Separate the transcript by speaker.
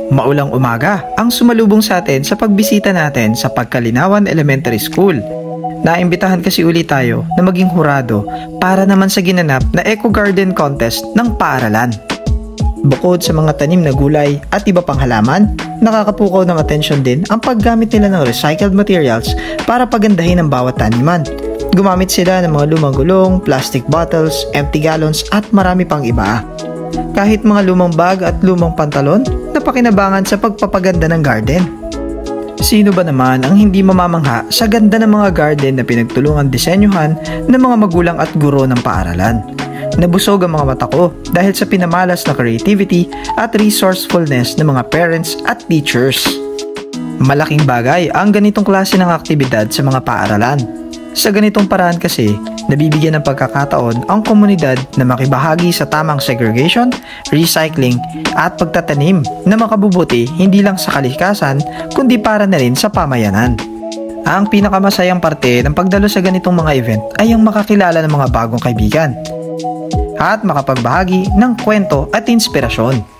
Speaker 1: Maulang umaga ang sumalubong sa atin sa pagbisita natin sa Pagkalinawan Elementary School. Naimbitahan kasi ulit tayo na maging hurado para naman sa ginanap na Eco Garden Contest ng paaralan. Bukod sa mga tanim na gulay at iba pang halaman, nakakapukaw ng atensyon din ang paggamit nila ng recycled materials para pagandahin ang bawat taniman. Gumamit sila ng mga lumang gulong, plastic bottles, empty gallons at marami pang iba. Kahit mga lumang bag at lumang pantalon, napakinabangan sa pagpapaganda ng garden. Sino ba naman ang hindi mamamangha sa ganda ng mga garden na pinagtulungan disenyuhan ng mga magulang at guro ng paaralan? Nabusog ang mga mata ko dahil sa pinamalas na creativity at resourcefulness ng mga parents at teachers. Malaking bagay ang ganitong klase ng aktibidad sa mga paaralan. Sa ganitong paraan kasi, nabibigyan ng pagkakataon ang komunidad na makibahagi sa tamang segregation, recycling at pagtatanim na makabubuti hindi lang sa kalikasan kundi para na rin sa pamayanan. Ang pinakamasayang parte ng pagdalo sa ganitong mga event ay ang makakilala ng mga bagong kaibigan at makapagbahagi ng kwento at inspirasyon.